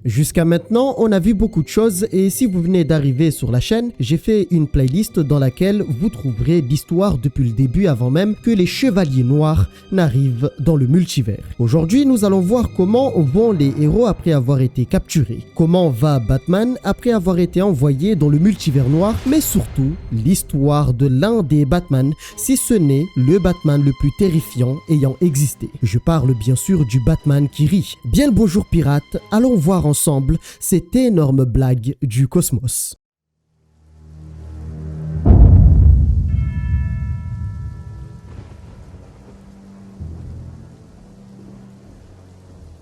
Jusqu'à maintenant, on a vu beaucoup de choses et si vous venez d'arriver sur la chaîne, j'ai fait une playlist dans laquelle vous trouverez l'histoire depuis le début avant même que les Chevaliers Noirs n'arrivent dans le multivers. Aujourd'hui, nous allons voir comment vont les héros après avoir été capturés, comment va Batman après avoir été envoyé dans le multivers noir, mais surtout l'histoire de l'un des Batman, si ce n'est le Batman le plus terrifiant ayant existé. Je parle bien sûr du Batman qui rit. Bien le bonjour pirates, allons voir ensemble cette énorme blague du cosmos.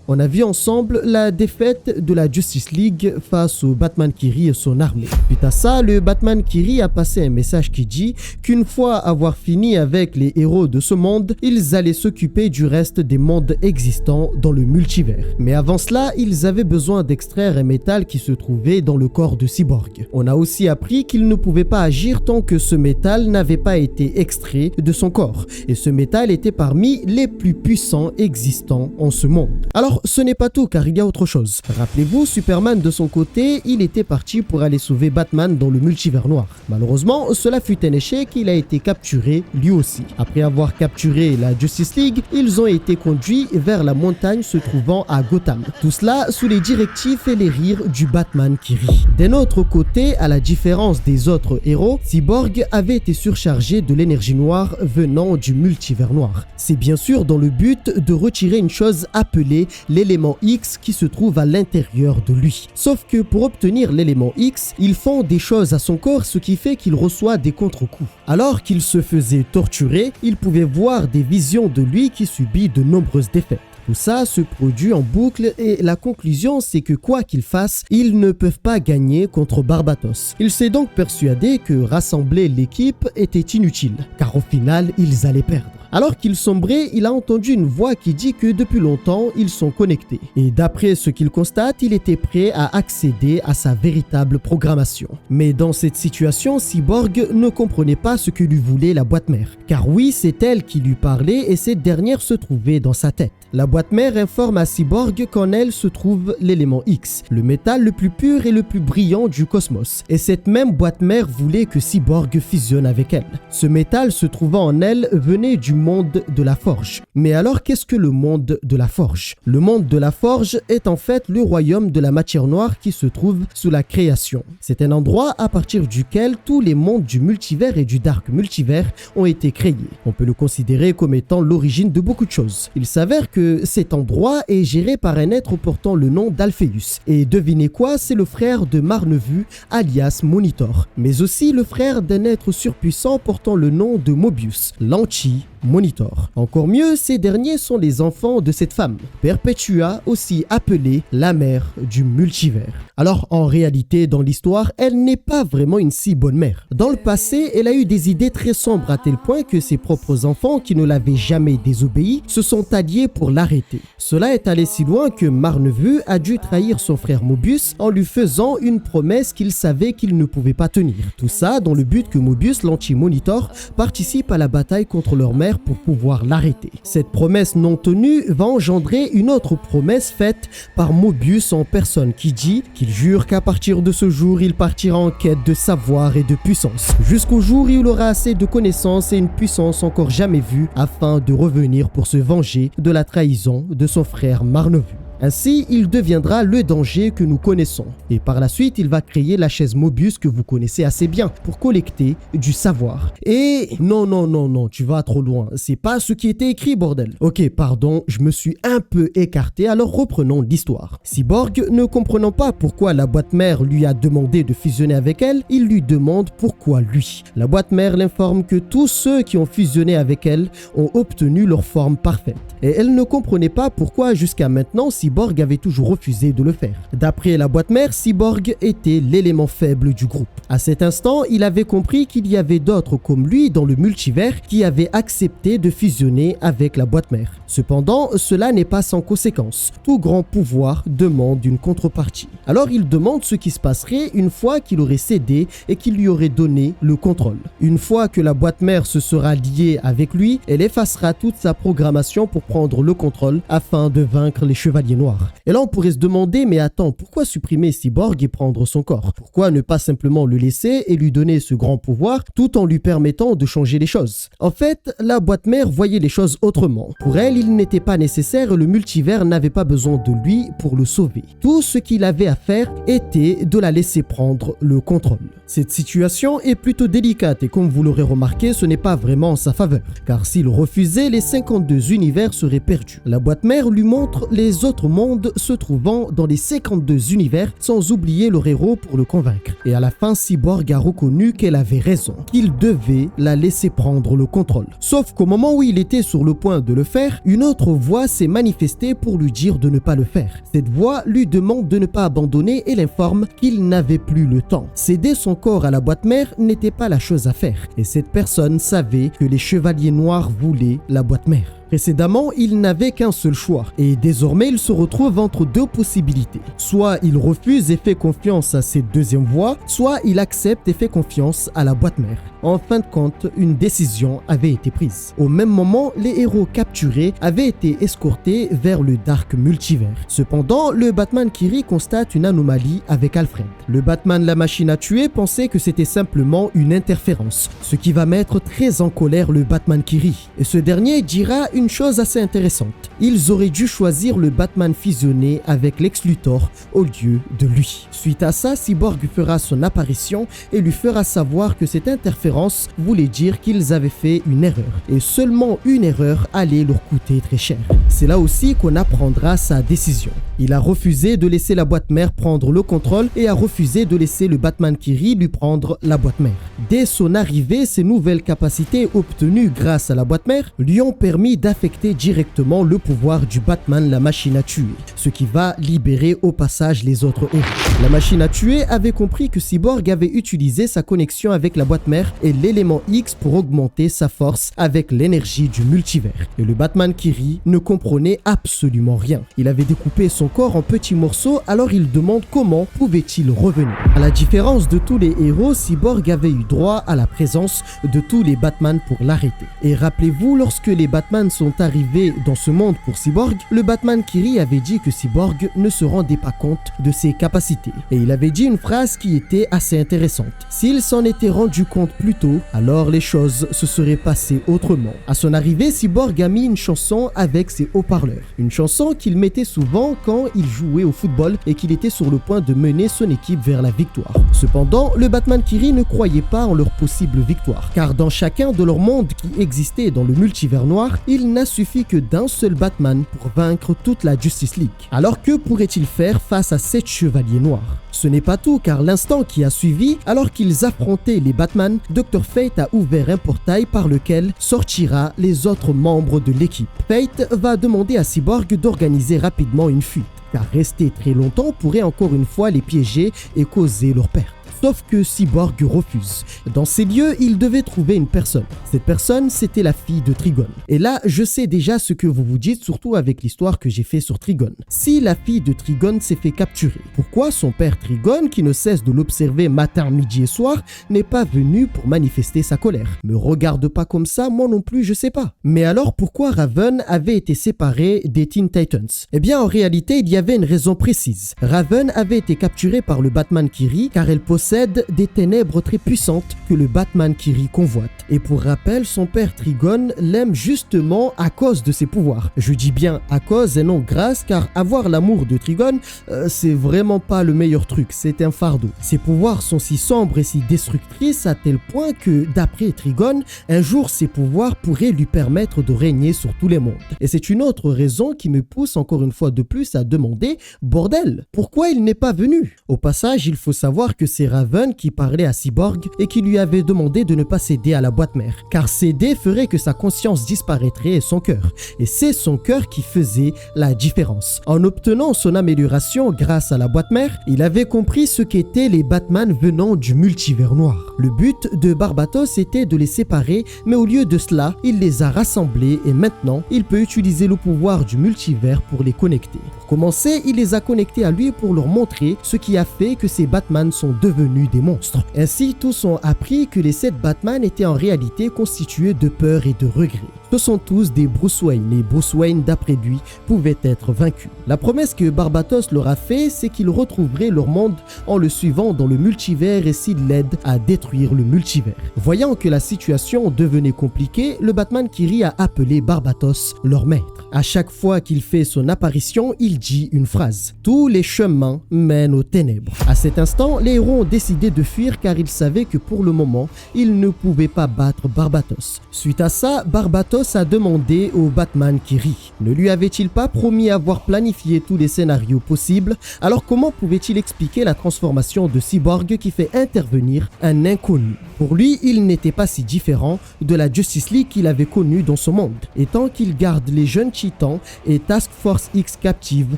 On a vu ensemble la défaite de la Justice League face au Batman qui rit et son armée. Suite à ça, le Batman qui rit a passé un message qui dit qu'une fois avoir fini avec les héros de ce monde, ils allaient s'occuper du reste des mondes existants dans le multivers. Mais avant cela, ils avaient besoin d'extraire un métal qui se trouvait dans le corps de Cyborg. On a aussi appris qu'ils ne pouvaient pas agir tant que ce métal n'avait pas été extrait de son corps. Et ce métal était parmi les plus puissants existants en ce monde. Alors, ce n'est pas tout car il y a autre chose. Rappelez-vous, Superman de son côté, il était parti pour aller sauver Batman dans le multivers noir. Malheureusement, cela fut un échec, il a été capturé lui aussi. Après avoir capturé la Justice League, ils ont été conduits vers la montagne se trouvant à Gotham. Tout cela sous les directives et les rires du Batman qui rit. D'un autre côté, à la différence des autres héros, Cyborg avait été surchargé de l'énergie noire venant du multivers noir. C'est bien sûr dans le but de retirer une chose appelée l'élément X qui se trouve à l'intérieur de lui. Sauf que pour obtenir l'élément X, ils font des choses à son corps, ce qui fait qu'il reçoit des contre-coups. Alors qu'il se faisait torturer, il pouvait voir des visions de lui qui subit de nombreuses défaites. Tout ça se produit en boucle et la conclusion c'est que quoi qu'ils fassent, ils ne peuvent pas gagner contre Barbatos. Il s'est donc persuadé que rassembler l'équipe était inutile, car au final ils allaient perdre. Alors qu'il sombrait, il a entendu une voix qui dit que depuis longtemps, ils sont connectés. Et d'après ce qu'il constate, il était prêt à accéder à sa véritable programmation. Mais dans cette situation, Cyborg ne comprenait pas ce que lui voulait la boîte mère. Car oui, c'est elle qui lui parlait et cette dernière se trouvait dans sa tête. La boîte mère informe à Cyborg qu'en elle se trouve l'élément X, le métal le plus pur et le plus brillant du cosmos. Et cette même boîte mère voulait que Cyborg fusionne avec elle. Ce métal se trouvant en elle venait du monde de la forge. Mais alors qu'est-ce que le monde de la forge? Le monde de la forge est en fait le royaume de la matière noire qui se trouve sous la création. C'est un endroit à partir duquel tous les mondes du multivers et du dark multivers ont été créés. On peut le considérer comme étant l'origine de beaucoup de choses. Il s'avère que cet endroit est géré par un être portant le nom d'Alpheus. Et devinez quoi, c'est le frère de Marnevu, alias Monitor. Mais aussi le frère d'un être surpuissant portant le nom de Mobius, l'Anti-Monitor. Encore mieux, ces derniers sont les enfants de cette femme, Perpetua, aussi appelée la mère du multivers. Alors en réalité, dans l'histoire, elle n'est pas vraiment une si bonne mère. Dans le passé, elle a eu des idées très sombres à tel point que ses propres enfants, qui ne l'avaient jamais désobéi, se sont alliés pour l'arrêter. Cela est allé si loin que Marnevu a dû trahir son frère Mobius en lui faisant une promesse qu'il savait qu'il ne pouvait pas tenir. Tout ça dans le but que Mobius, l'Anti-Monitor, participe à la bataille contre leur mère pour pouvoir l'arrêter. Cette promesse non tenue va engendrer une autre promesse faite par Mobius en personne qui dit qu'il jure qu'à partir de ce jour, il partira en quête de savoir et de puissance, jusqu'au jour où il aura assez de connaissances et une puissance encore jamais vue afin de revenir pour se venger de la trahison de son frère Marnevu. Ainsi, il deviendra le danger que nous connaissons. Et par la suite, il va créer la chaise Mobius que vous connaissez assez bien pour collecter du savoir. Et non, tu vas trop loin. C'est pas ce qui était écrit, bordel. Ok, pardon, je me suis un peu écarté, alors reprenons l'histoire. Cyborg, ne comprenant pas pourquoi la boîte mère lui a demandé de fusionner avec elle, il lui demande pourquoi lui. La boîte mère l'informe que tous ceux qui ont fusionné avec elle ont obtenu leur forme parfaite. Et elle ne comprenait pas pourquoi jusqu'à maintenant Cyborg avait toujours refusé de le faire. D'après la boîte mère, Cyborg était l'élément faible du groupe. À cet instant, il avait compris qu'il y avait d'autres comme lui dans le multivers qui avaient accepté de fusionner avec la boîte mère. Cependant, cela n'est pas sans conséquence. Tout grand pouvoir demande une contrepartie. Alors il demande ce qui se passerait une fois qu'il aurait cédé et qu'il lui aurait donné le contrôle. Une fois que la boîte mère se sera liée avec lui, elle effacera toute sa programmation pour prendre le contrôle afin de vaincre les chevaliers chevalier noir. Et là on pourrait se demander, mais attends, pourquoi supprimer Cyborg et prendre son corps? Pourquoi ne pas simplement le laisser et lui donner ce grand pouvoir tout en lui permettant de changer les choses? En fait, la boîte mère voyait les choses autrement. Pour elle, il n'était pas nécessaire et le multivers n'avait pas besoin de lui pour le sauver. Tout ce qu'il avait à faire était de la laisser prendre le contrôle. Cette situation est plutôt délicate et comme vous l'aurez remarqué, ce n'est pas vraiment en sa faveur. Car s'il refusait, les 52 univers seraient perdus. La boîte mère lui montre les autres mondes se trouvant dans les 52 univers sans oublier leur héros pour le convaincre. Et à la fin, Cyborg a reconnu qu'elle avait raison, qu'il devait la laisser prendre le contrôle. Sauf qu'au moment où il était sur le point de le faire, une autre voix s'est manifestée pour lui dire de ne pas le faire. Cette voix lui demande de ne pas abandonner et l'informe qu'il n'avait plus le temps. Céder son corps à la boîte mère n'était pas la chose à faire. Et cette personne savait que les chevaliers noirs voulaient la boîte mère. Précédemment, il n'avait qu'un seul choix et désormais il se retrouve entre deux possibilités. Soit il refuse et fait confiance à cette deuxième voie, soit il accepte et fait confiance à la boîte mère. En fin de compte, une décision avait été prise. Au même moment, les héros capturés avaient été escortés vers le Dark Multivers. Cependant, le Batman Kiri constate une anomalie avec Alfred. Le Batman la machine à tuer pensait que c'était simplement une interférence, ce qui va mettre très en colère le Batman Kiri. Et ce dernier dira une chose assez intéressante. Ils auraient dû choisir le Batman fusionné avec Lex Luthor au lieu de lui. Suite à ça, Cyborg fera son apparition et lui fera savoir que cette interférence voulait dire qu'ils avaient fait une erreur. Et seulement une erreur allait leur coûter très cher. C'est là aussi qu'on apprendra sa décision. Il a refusé de laisser la boîte mère prendre le contrôle et a refusé de laisser le Batman Kiri lui prendre la boîte mère. Dès son arrivée, ses nouvelles capacités obtenues grâce à la boîte mère lui ont permis d'affecter directement le pouvoir du Batman la machine à tuer, ce qui va libérer au passage les autres héros. La machine à tuer avait compris que Cyborg avait utilisé sa connexion avec la boîte mère et l'élément X pour augmenter sa force avec l'énergie du multivers. Et le Batman Kiri ne comprenait absolument rien. Il avait découpé son corps en petits morceaux, alors il demande comment pouvait-il revenir. À la différence de tous les héros, Cyborg avait eu droit à la présence de tous les Batman pour l'arrêter. Et rappelez-vous, lorsque les Batman sont arrivés dans ce monde pour Cyborg, le Batman Kiri avait dit que Cyborg ne se rendait pas compte de ses capacités. Et il avait dit une phrase qui était assez intéressante. S'il s'en était rendu compte plus tôt, alors les choses se seraient passées autrement. À son arrivée, Cyborg a mis une chanson avec ses haut-parleurs. Une chanson qu'il mettait souvent quand il jouait au football et qu'il était sur le point de mener son équipe vers la victoire. Cependant, le Batman Kiri ne croyait pas en leur possible victoire, car dans chacun de leurs mondes qui existaient dans le multivers noir, il n'a suffi que d'un seul Batman pour vaincre toute la Justice League. Alors que pourrait-il faire face à 7 chevaliers noirs? Ce n'est pas tout, car l'instant qui a suivi, alors qu'ils affrontaient les Batman, Dr. Fate a ouvert un portail par lequel sortira les autres membres de l'équipe. Fate va demander à Cyborg d'organiser rapidement une fuite, car rester très longtemps pourrait encore une fois les piéger et causer leur perte. Sauf que Cyborg refuse. Dans ces lieux, il devait trouver une personne. Cette personne, c'était la fille de Trigon. Et là, je sais déjà ce que vous vous dites, surtout avec l'histoire que j'ai fait sur Trigon. Si la fille de Trigon s'est fait capturer, pourquoi son père Trigon, qui ne cesse de l'observer matin, midi et soir, n'est pas venu pour manifester sa colère? Me regarde pas comme ça, moi non plus, je sais pas. Mais alors, pourquoi Raven avait été séparé des Teen Titans? Eh bien, en réalité, il y avait une raison précise. Raven avait été capturée par le Batman Kiri, car elle possède des ténèbres très puissantes que le Batman Kiri convoite. Et pour rappel, son père Trigon l'aime justement à cause de ses pouvoirs. Je dis bien à cause et non grâce, car avoir l'amour de Trigon, c'est vraiment pas le meilleur truc, c'est un fardeau. Ses pouvoirs sont si sombres et si destructrices à tel point que, d'après Trigon, un jour ses pouvoirs pourraient lui permettre de régner sur tous les mondes. Et c'est une autre raison qui me pousse encore une fois de plus à demander, bordel, pourquoi il n'est pas venu? Au passage, il faut savoir que c'est Raven qui parlait à Cyborg et qui lui avait demandé de ne pas céder à la boîte mère, car céder ferait que sa conscience disparaîtrait et son cœur. Et c'est son cœur qui faisait la différence. En obtenant son amélioration grâce à la boîte mère, il avait compris ce qu'étaient les Batman venant du multivers noir. Le but de Barbatos était de les séparer, mais au lieu de cela, il les a rassemblés et maintenant, il peut utiliser le pouvoir du multivers pour les connecter. Pour commencer, il les a connectés à lui pour leur montrer ce qui a fait que ces Batman sont devenus des monstres. Ainsi, tous ont appris que les 7 Batman étaient en réalité constitués de peur et de regret. Ce sont tous des Bruce Wayne et Bruce Wayne, d'après lui, pouvaient être vaincus. La promesse que Barbatos leur a fait, c'est qu'ils retrouveraient leur monde en le suivant dans le multivers et s'ils l'aident à détruire le multivers. Voyant que la situation devenait compliquée, le Batman qui rit a appelé Barbatos leur maître. À chaque fois qu'il fait son apparition, il dit une phrase. Tous les chemins mènent aux ténèbres. À cet instant, les héros ont décidé de fuir car ils savaient que pour le moment, ils ne pouvaient pas battre Barbatos. Suite à ça, Barbatos a demandé au Batman qui rit. Ne lui avait-il pas promis avoir planifié tous les scénarios possibles? Alors comment pouvait-il expliquer la transformation de Cyborg qui fait intervenir un inconnu? Pour lui, il n'était pas si différent de la Justice League qu'il avait connue dans ce monde. Et tant qu'il garde les jeunes Titans et Task Force X captives,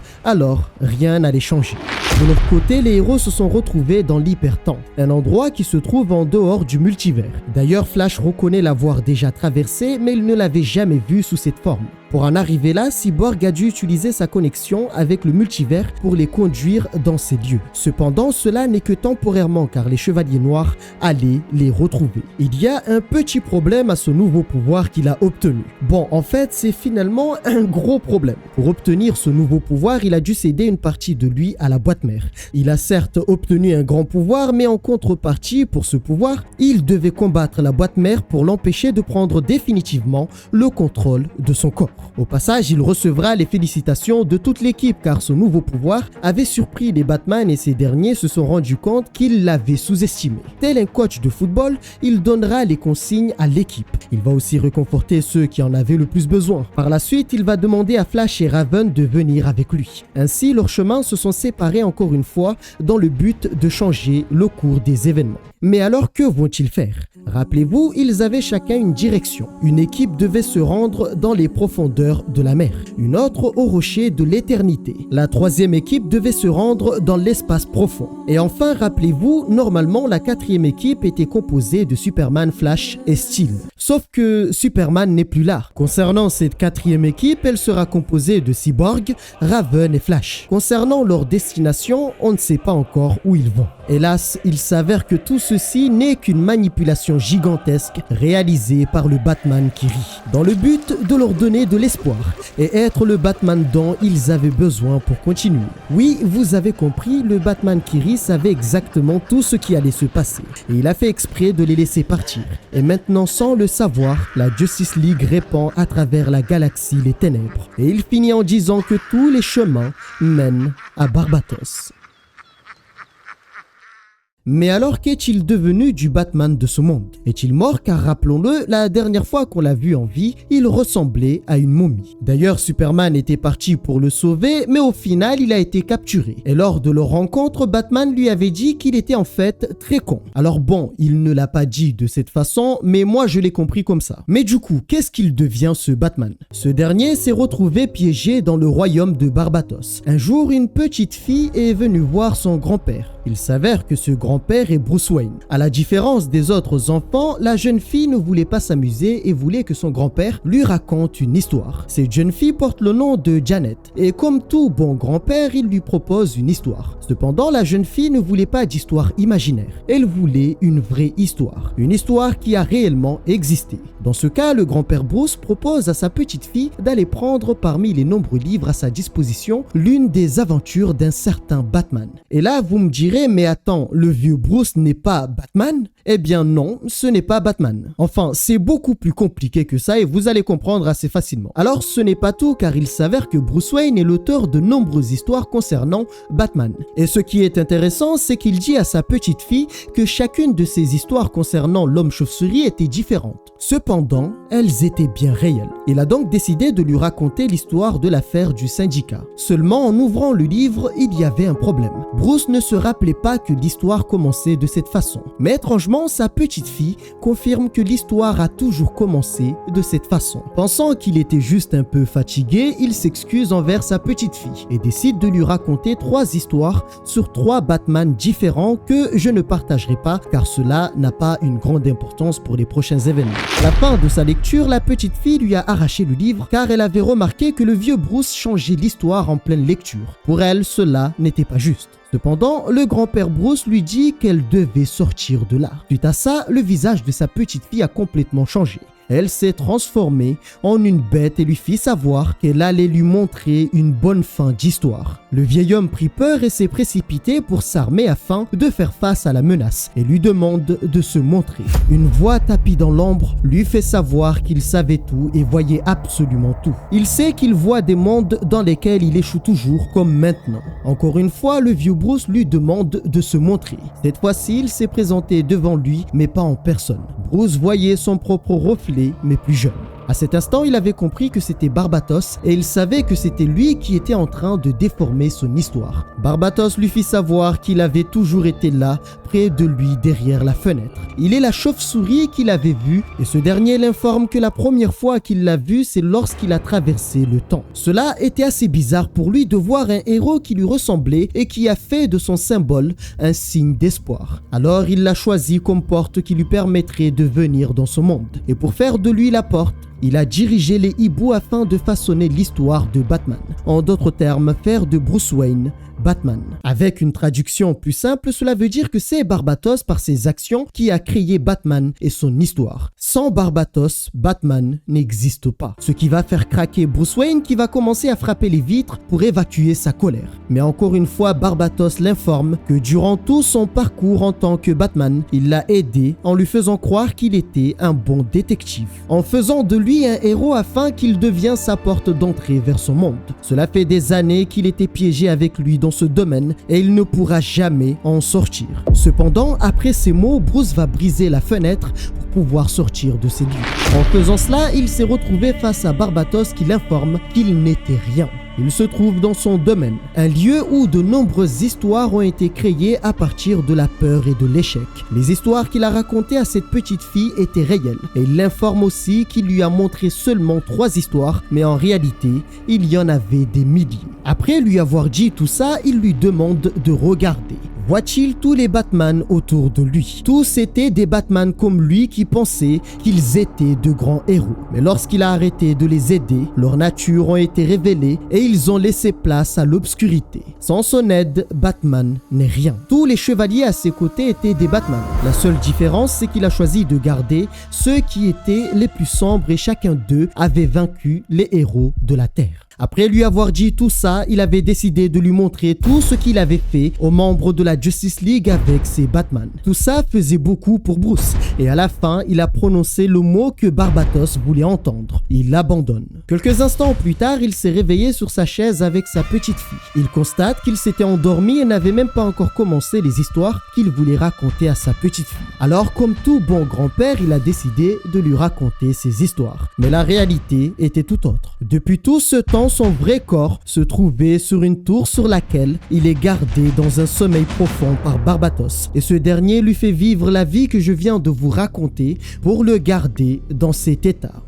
alors rien n'allait changer. De leur côté, les héros se sont retrouvés dans l'Hypertemps, un endroit qui se trouve en dehors du multivers. D'ailleurs, Flash reconnaît l'avoir déjà traversé, mais il ne l'avait jamais vu sous cette forme. Pour en arriver là, Cyborg a dû utiliser sa connexion avec le multivers pour les conduire dans ces lieux. Cependant, cela n'est que temporairement car les Chevaliers Noirs allaient les retrouver. Il y a un petit problème à ce nouveau pouvoir qu'il a obtenu. Bon, en fait, c'est finalement un gros problème. Pour obtenir ce nouveau pouvoir, il a dû céder une partie de lui à la boîte mère. Il a certes obtenu un grand pouvoir, mais en contrepartie, pour ce pouvoir, il devait combattre la boîte mère pour l'empêcher de prendre définitivement le contrôle de son corps. Au passage, il recevra les félicitations de toute l'équipe car ce nouveau pouvoir avait surpris les Batman et ces derniers se sont rendus compte qu'il l'avait sous-estimé. Tel un coach de football, il donnera les consignes à l'équipe. Il va aussi réconforter ceux qui en avaient le plus besoin. Par la suite, il va demander à Flash et Raven de venir avec lui. Ainsi, leurs chemins se sont séparés encore une fois dans le but de changer le cours des événements. Mais alors, que vont-ils faire? Rappelez-vous, ils avaient chacun une direction. Une équipe devait se rendre dans les profondeurs de la mer, une autre au rocher de l'éternité. La troisième équipe devait se rendre dans l'espace profond. Et enfin, rappelez-vous, normalement, la quatrième équipe était composée de Superman, Flash et Steel. Sauf que Superman n'est plus là. Concernant cette quatrième équipe, elle sera composée de Cyborg, Raven et Flash. Concernant leur destination, on ne sait pas encore où ils vont. Hélas, il s'avère que tout ceci n'est qu'une manipulation gigantesque réalisée par le Batman qui rit, dans le but de leur donner de l'espoir et être le Batman dont ils avaient besoin pour continuer. Oui, vous avez compris, le Batman qui rit savait exactement tout ce qui allait se passer et il a fait exprès de les laisser partir. Et maintenant, sans le savoir, la Justice League répand à travers la galaxie les ténèbres et il finit en disant que tous les chemins mènent à Barbatos. Mais alors, qu'est-il devenu du Batman de ce monde? Est-il mort? Car rappelons-le, la dernière fois qu'on l'a vu en vie, il ressemblait à une momie. D'ailleurs, Superman était parti pour le sauver, mais au final, il a été capturé. Et lors de leur rencontre, Batman lui avait dit qu'il était en fait très con. Alors bon, il ne l'a pas dit de cette façon, mais moi je l'ai compris comme ça. Mais du coup, qu'est-ce qu'il devient ce Batman? Ce dernier s'est retrouvé piégé dans le royaume de Barbatos. Un jour, une petite fille est venue voir son grand-père. Il s'avère que ce grand-père est Bruce Wayne. À la différence des autres enfants, la jeune fille ne voulait pas s'amuser et voulait que son grand-père lui raconte une histoire. Cette jeune fille porte le nom de Janet et comme tout bon grand-père, il lui propose une histoire. Cependant, la jeune fille ne voulait pas d'histoire imaginaire. Elle voulait une vraie histoire. Une histoire qui a réellement existé. Dans ce cas, le grand-père Bruce propose à sa petite fille d'aller prendre parmi les nombreux livres à sa disposition l'une des aventures d'un certain Batman. Et là, vous me direz, mais attends, le vieux Bruce n'est pas Batman? Eh bien non, ce n'est pas Batman. Enfin, c'est beaucoup plus compliqué que ça et vous allez comprendre assez facilement. Alors, ce n'est pas tout car il s'avère que Bruce Wayne est l'auteur de nombreuses histoires concernant Batman. Et ce qui est intéressant, c'est qu'il dit à sa petite fille que chacune de ces histoires concernant l'homme chauve-souris était différente. Cependant, elles étaient bien réelles. Il a donc décidé de lui raconter l'histoire de l'affaire du syndicat. Seulement, en ouvrant le livre, il y avait un problème. Bruce ne se rappelait pas que l'histoire commençait de cette façon. Mais étrangement, sa petite fille confirme que l'histoire a toujours commencé de cette façon. Pensant qu'il était juste un peu fatigué, il s'excuse envers sa petite fille et décide de lui raconter 3 histoires sur 3 Batman différents que je ne partagerai pas car cela n'a pas une grande importance pour les prochains événements. À la fin de sa lecture, la petite fille lui a arraché le livre car elle avait remarqué que le vieux Bruce changeait l'histoire en pleine lecture. Pour elle, cela n'était pas juste. Cependant, le grand-père Bruce lui dit qu'elle devait sortir de là. Suite à ça, le visage de sa petite fille a complètement changé. elle s'est transformée en une bête et lui fit savoir qu'elle allait lui montrer une bonne fin d'histoire. Le vieil homme prit peur et s'est précipité pour s'armer afin de faire face à la menace et lui demande de se montrer. Une voix tapie dans l'ombre lui fait savoir qu'il savait tout et voyait absolument tout. Il sait qu'il voit des mondes dans lesquels il échoue toujours, comme maintenant. Encore une fois, le vieux Bruce lui demande de se montrer. Cette fois-ci, il s'est présenté devant lui, mais pas en personne. Bruce voyait son propre reflet, mais plus jeune. À cet instant, il avait compris que c'était Barbatos et il savait que c'était lui qui était en train de déformer son histoire. Barbatos lui fit savoir qu'il avait toujours été là, près de lui, derrière la fenêtre. Il est la chauve-souris qu'il avait vue et ce dernier l'informe que la première fois qu'il l'a vu, c'est lorsqu'il a traversé le temps. Cela était assez bizarre pour lui de voir un héros qui lui ressemblait et qui a fait de son symbole un signe d'espoir. Alors il l'a choisi comme porte qui lui permettrait de venir dans ce monde. Et pour faire de lui la porte, il a dirigé les hiboux afin de façonner l'histoire de Batman. En d'autres termes, faire de Bruce Wayne Batman. Avec une traduction plus simple, cela veut dire que c'est Barbatos par ses actions qui a créé Batman et son histoire. Sans Barbatos, Batman n'existe pas. Ce qui va faire craquer Bruce Wayne qui va commencer à frapper les vitres pour évacuer sa colère. Mais encore une fois, Barbatos l'informe que durant tout son parcours en tant que Batman, il l'a aidé en lui faisant croire qu'il était un bon détective. En faisant de lui un héros afin qu'il devienne sa porte d'entrée vers son monde. Cela fait des années qu'il était piégé avec lui dans ce domaine et il ne pourra jamais en sortir. Cependant, après ces mots, Bruce va briser la fenêtre pour pouvoir sortir de ses lieux. En faisant cela, il s'est retrouvé face à Barbatos qui l'informe qu'il n'était rien. Il se trouve dans son domaine, un lieu où de nombreuses histoires ont été créées à partir de la peur et de l'échec. Les histoires qu'il a racontées à cette petite fille étaient réelles et il l'informe aussi qu'il lui a montré seulement 3 histoires, mais en réalité, il y en avait des milliers. Après lui avoir dit tout ça, il lui demande de regarder. Voit-il tous les Batman autour de lui? Tous étaient des Batman comme lui qui pensaient qu'ils étaient de grands héros. Mais lorsqu'il a arrêté de les aider, leurs natures ont été révélées et ils ont laissé place à l'obscurité. Sans son aide, Batman n'est rien. Tous les chevaliers à ses côtés étaient des Batman. La seule différence, c'est qu'il a choisi de garder ceux qui étaient les plus sombres et chacun d'eux avait vaincu les héros de la Terre. Après lui avoir dit tout ça, il avait décidé de lui montrer tout ce qu'il avait fait aux membres de la Justice League avec ses Batman. Tout ça faisait beaucoup pour Bruce et à la fin, il a prononcé le mot que Barbatos voulait entendre. Il l'abandonne. Quelques instants plus tard, il s'est réveillé sur sa chaise avec sa petite fille. Il constate qu'il s'était endormi et n'avait même pas encore commencé les histoires qu'il voulait raconter à sa petite fille. Alors, comme tout bon grand-père, il a décidé de lui raconter ses histoires. Mais la réalité était tout autre. Depuis tout ce temps, son vrai corps se trouvait sur une tour sur laquelle il est gardé dans un sommeil profond par Barbatos. Et ce dernier lui fait vivre la vie que je viens de vous raconter pour le garder dans cet état.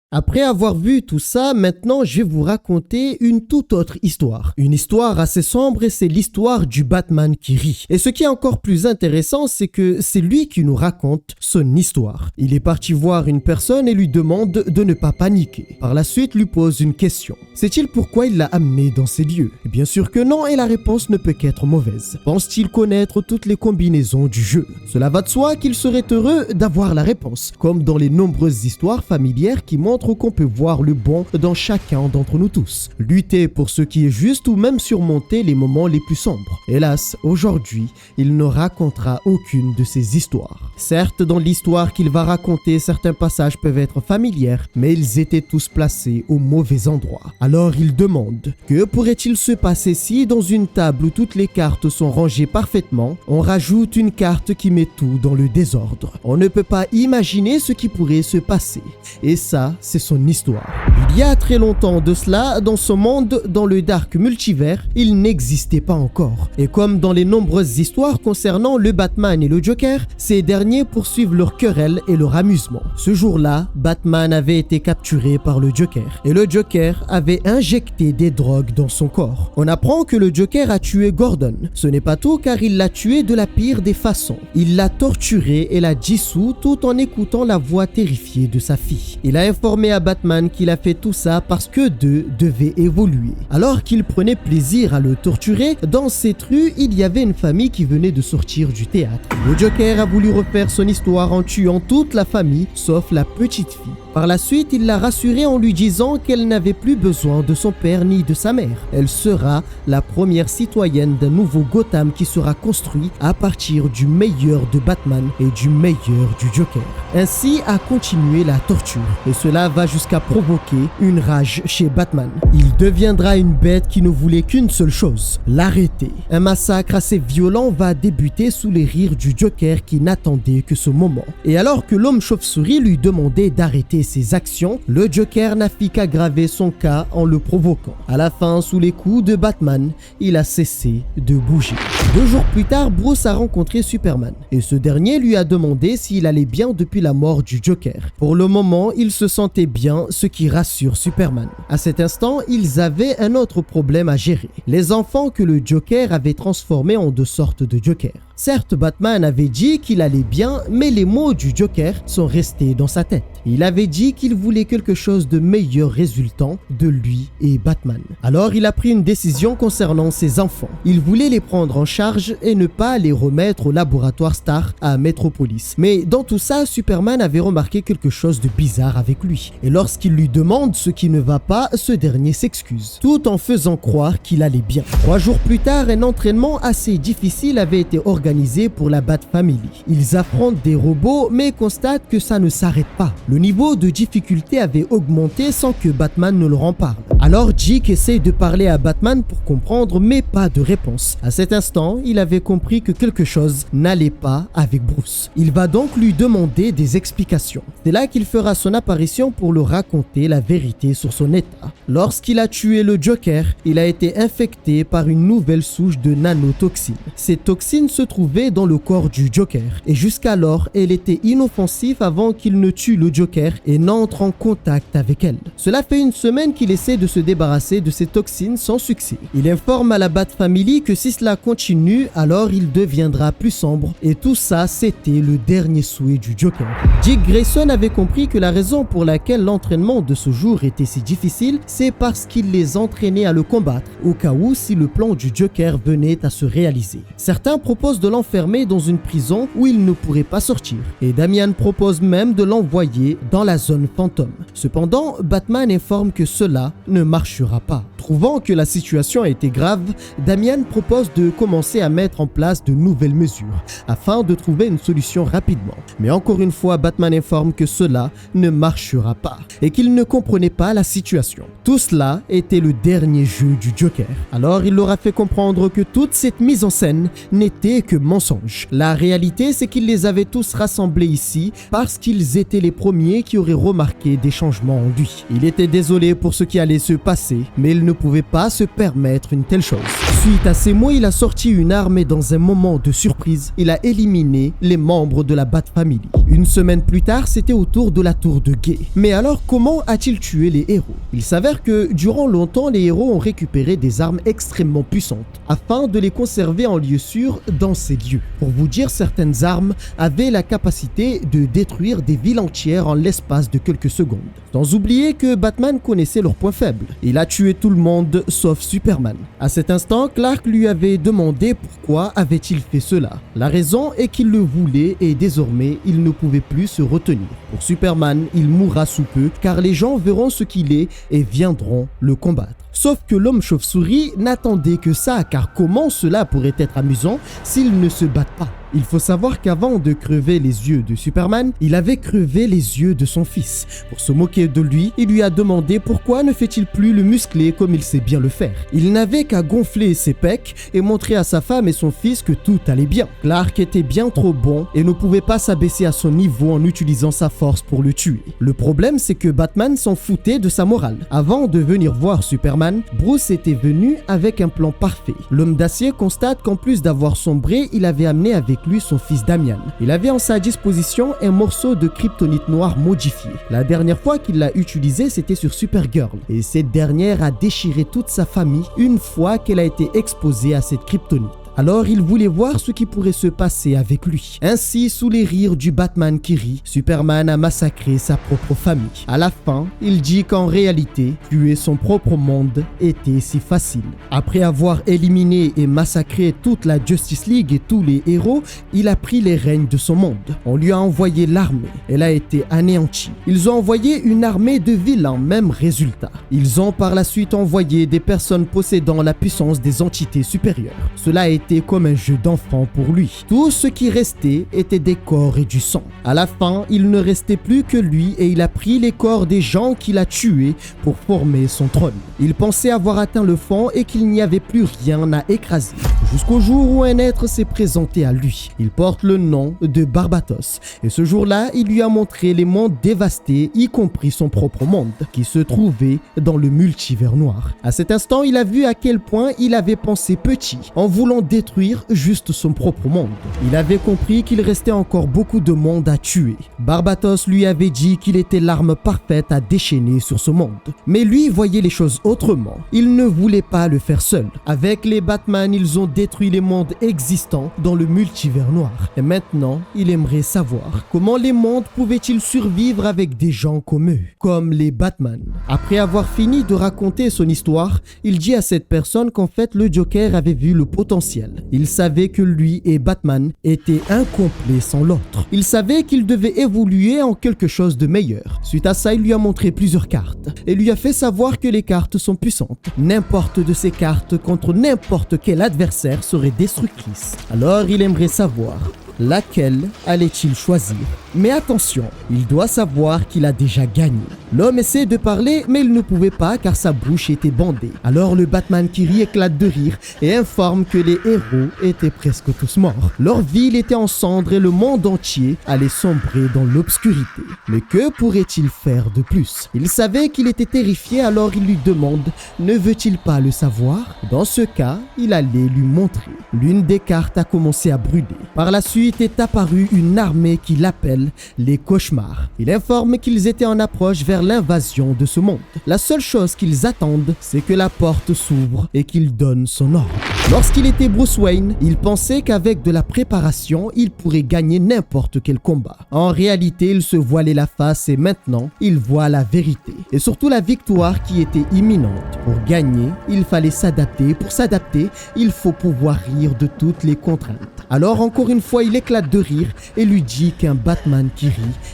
Après avoir vu tout ça, maintenant je vais vous raconter une toute autre histoire. Une histoire assez sombre et c'est l'histoire du Batman qui rit. Et ce qui est encore plus intéressant, c'est que c'est lui qui nous raconte son histoire. Il est parti voir une personne et lui demande de ne pas paniquer. Par la suite, lui pose une question. Sait-il pourquoi il l'a amené dans ces lieux? Et bien sûr que non, et la réponse ne peut qu'être mauvaise. Pense-t-il connaître toutes les combinaisons du jeu? Cela va de soi qu'il serait heureux d'avoir la réponse, comme dans les nombreuses histoires familières qui montrent qu'on peut voir le bon dans chacun d'entre nous tous. Lutter pour ce qui est juste ou même surmonter les moments les plus sombres. Hélas, aujourd'hui, il ne racontera aucune de ces histoires. Certes, dans l'histoire qu'il va raconter, certains passages peuvent être familiers, mais ils étaient tous placés au mauvais endroit. Alors il demande, que pourrait-il se passer si, dans une table où toutes les cartes sont rangées parfaitement, on rajoute une carte qui met tout dans le désordre? On ne peut pas imaginer ce qui pourrait se passer. Et ça, c'est son histoire. Il y a très longtemps de cela, dans ce monde, dans le Dark Multivers, il n'existait pas encore. Et comme dans les nombreuses histoires concernant le Batman et le Joker, ces derniers poursuivent leur querelle et leur amusement. Ce jour-là, Batman avait été capturé par le Joker. Et le Joker avait injecté des drogues dans son corps. On apprend que le Joker a tué Gordon. Ce n'est pas tout car il l'a tué de la pire des façons. Il l'a torturé et l'a dissous tout en écoutant la voix terrifiée de sa fille. Il a informé informé à Batman qu'il a fait tout ça parce que deux devaient évoluer. Alors qu'il prenait plaisir à le torturer, dans cette rue, il y avait une famille qui venait de sortir du théâtre. Le Joker a voulu refaire son histoire en tuant toute la famille, sauf la petite fille. Par la suite, il l'a rassurée en lui disant qu'elle n'avait plus besoin de son père ni de sa mère. Elle sera la première citoyenne d'un nouveau Gotham qui sera construit à partir du meilleur de Batman et du meilleur du Joker. Ainsi a continué la torture, et cela va jusqu'à provoquer une rage chez Batman. Il deviendra une bête qui ne voulait qu'une seule chose, l'arrêter. Un massacre assez violent va débuter sous les rires du Joker qui n'attendait que ce moment. Et alors que l'homme chauve-souris lui demandait d'arrêter ses actions, le Joker n'a fait qu'aggraver son cas en le provoquant. À la fin, sous les coups de Batman, il a cessé de bouger. 2 jours plus tard, Bruce a rencontré Superman et ce dernier lui a demandé s'il allait bien depuis la mort du Joker. Pour le moment, il se sentait bien, ce qui rassure Superman. À cet instant, ils avaient un autre problème à gérer. Les enfants que le Joker avait transformés en 2 sortes de Joker. Certes, Batman avait dit qu'il allait bien, mais les mots du Joker sont restés dans sa tête. Il avait dit qu'il voulait quelque chose de meilleur résultant de lui et Batman. Alors il a pris une décision concernant ses enfants. Il voulait les prendre en charge et ne pas les remettre au laboratoire Star à Metropolis. Mais dans tout ça, Superman avait remarqué quelque chose de bizarre avec lui. Et lorsqu'il lui demande ce qui ne va pas, ce dernier s'excuse, tout en faisant croire qu'il allait bien. 3 jours plus tard, un entraînement assez difficile avait été organisé pour la Bat Family. Ils affrontent des robots mais constatent que ça ne s'arrête pas. Le niveau de difficulté avait augmenté sans que Batman ne leur en parle. Alors Dick essaie de parler à Batman pour comprendre mais pas de réponse. À cet instant, il avait compris que quelque chose n'allait pas avec Bruce. Il va donc lui demander des explications. C'est là qu'il fera son apparition pour lui raconter la vérité sur son état. Lorsqu'il a tué le Joker, il a été infecté par une nouvelle souche de nanotoxines. Ces toxines se trouvaient dans le corps du Joker et jusqu'alors, elle était inoffensive avant qu'il ne tue le Joker et n'entre en contact avec elle. Cela fait 1 semaine qu'il essaie de se débarrasser de ces toxines sans succès. Il informe à la Bat Family que si cela continue, alors il deviendra plus sombre et tout ça, c'était le dernier souhait du Joker. Dick Grayson avait compris que la raison pour laquelle l'entraînement de ce jour était si difficile, c'est parce qu'il les entraînait à le combattre, au cas où si le plan du Joker venait à se réaliser. Certains proposent de l'enfermer dans une prison où il ne pourrait pas sortir, et Damian propose même de l'envoyer dans la zone fantôme. Cependant, Batman informe que cela ne marchera pas. Trouvant que la situation était grave, Damian propose de commencer à mettre en place de nouvelles mesures afin de trouver une solution rapidement. Mais encore une fois, Batman informe que cela ne marchera pas et qu'il ne comprenait pas la situation. Tout cela était le dernier jeu du Joker. Alors il leur a fait comprendre que toute cette mise en scène n'était que mensonge. La réalité, c'est qu'il les avait tous rassemblés ici parce qu'ils étaient les premiers qui auraient remarqué des changements en lui. Il était désolé pour ce qui allait se passer, mais il ne pouvait pas se permettre une telle chose. Suite à ces mots, il a sorti une arme et dans un moment de surprise, il a éliminé les membres de la Bat Family. 1 semaine plus tard, c'était au tour de la tour de Guet. Mais alors, comment a-t-il tué les héros? Il s'avère que durant longtemps, les héros ont récupéré des armes extrêmement puissantes afin de les conserver en lieu sûr dans ces lieux. Pour vous dire, certaines armes avaient la capacité de détruire des villes entières en l'espace de quelques secondes. Sans oublier que Batman connaissait leurs points faibles. Il a tué tout le monde sauf Superman. À cet instant, Clark lui avait demandé pourquoi avait-il fait cela. La raison est qu'il le voulait et désormais il ne pouvait plus se retenir. Pour Superman, il mourra sous peu car les gens verront ce qu'il est et viendront le combattre. Sauf que l'homme chauve-souris n'attendait que ça, car comment cela pourrait être amusant s'ils ne se battent pas? Il faut savoir qu'avant de crever les yeux de Superman, il avait crevé les yeux de son fils. Pour se moquer de lui, il lui a demandé pourquoi ne fait-il plus le muscler comme il sait bien le faire. Il n'avait qu'à gonfler ses pecs et montrer à sa femme et son fils que tout allait bien. Clark était bien trop bon et ne pouvait pas s'abaisser à son niveau en utilisant sa force pour le tuer. Le problème, c'est que Batman s'en foutait de sa morale. Avant de venir voir Superman, Bruce était venu avec un plan parfait. L'homme d'acier constate qu'en plus d'avoir sombré, il avait amené avec lui son fils Damian. Il avait en sa disposition un morceau de kryptonite noir modifié. La dernière fois qu'il l'a utilisé, c'était sur Supergirl. Et cette dernière a déchiré toute sa famille une fois qu'elle a été exposée à cette kryptonite. Alors il voulait voir ce qui pourrait se passer avec lui. Ainsi, sous les rires du Batman qui rit, Superman a massacré sa propre famille. À la fin, il dit qu'en réalité, tuer son propre monde était si facile. Après avoir éliminé et massacré toute la Justice League et tous les héros, il a pris les rênes de son monde. On lui a envoyé l'armée. Elle a été anéantie. Ils ont envoyé une armée de vilains, même résultat. Ils ont par la suite envoyé des personnes possédant la puissance des entités supérieures. Cela a été comme un jeu d'enfant pour lui. Tout ce qui restait était des corps et du sang. À la fin, il ne restait plus que lui et il a pris les corps des gens qu'il a tués pour former son trône. Il pensait avoir atteint le fond et qu'il n'y avait plus rien à écraser. Jusqu'au jour où un être s'est présenté à lui. Il porte le nom de Barbatos. Et ce jour-là, il lui a montré les mondes dévastés, y compris son propre monde, qui se trouvait dans le multivers noir. À cet instant, il a vu à quel point il avait pensé petit, en voulant détruire juste son propre monde. Il avait compris qu'il restait encore beaucoup de monde à tuer. Barbatos lui avait dit qu'il était l'arme parfaite à déchaîner sur ce monde. Mais lui voyait les choses autrement. Il ne voulait pas le faire seul. Avec les Batman, ils ont détruit les mondes existants dans le multivers noir. Et maintenant, il aimerait savoir comment les mondes pouvaient-ils survivre avec des gens comme eux, comme les Batman. Après avoir fini de raconter son histoire, il dit à cette personne qu'en fait le Joker avait vu le potentiel. Il savait que lui et Batman étaient incomplets sans l'autre. Il savait qu'il devait évoluer en quelque chose de meilleur. Suite à ça, il lui a montré plusieurs cartes et lui a fait savoir que les cartes sont puissantes. N'importe de ces cartes contre n'importe quel adversaire serait destructrice. Alors il aimerait savoir laquelle allait-il choisir? Mais attention, il doit savoir qu'il a déjà gagné. L'homme essaie de parler, mais il ne pouvait pas car sa bouche était bandée. Alors le Batman qui rit éclate de rire et informe que les héros étaient presque tous morts. Leur ville était en cendres et le monde entier allait sombrer dans l'obscurité. Mais que pourrait-il faire de plus? Il savait qu'il était terrifié, alors il lui demande « Ne veut-il pas le savoir ?» Dans ce cas, il allait lui montrer. L'une des cartes a commencé à brûler. Par la suite, est apparue une armée qui l'appelle les cauchemars. Il informe qu'ils étaient en approche vers l'invasion de ce monde. La seule chose qu'ils attendent, c'est que la porte s'ouvre et qu'il donne son ordre. Lorsqu'il était Bruce Wayne, il pensait qu'avec de la préparation, il pourrait gagner n'importe quel combat. En réalité, il se voilait la face et maintenant, il voit la vérité. Et surtout la victoire qui était imminente. Pour gagner, il fallait s'adapter. Pour s'adapter, il faut pouvoir rire de toutes les contraintes. Alors encore une fois, il éclate de rire et lui dit qu'un Batman qui rit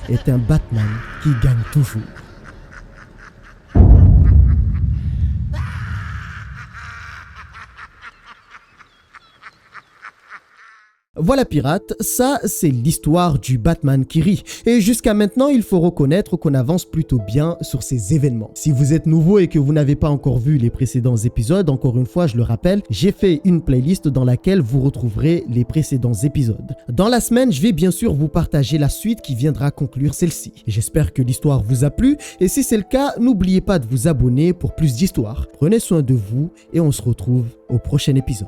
est un Batman qui gagne toujours. Voilà pirates, ça c'est l'histoire du Batman qui rit. Et jusqu'à maintenant, il faut reconnaître qu'on avance plutôt bien sur ces événements. Si vous êtes nouveau et que vous n'avez pas encore vu les précédents épisodes, encore une fois je le rappelle, j'ai fait une playlist dans laquelle vous retrouverez les précédents épisodes. Dans la semaine, je vais bien sûr vous partager la suite qui viendra conclure celle-ci. J'espère que l'histoire vous a plu et si c'est le cas, n'oubliez pas de vous abonner pour plus d'histoires. Prenez soin de vous et on se retrouve au prochain épisode.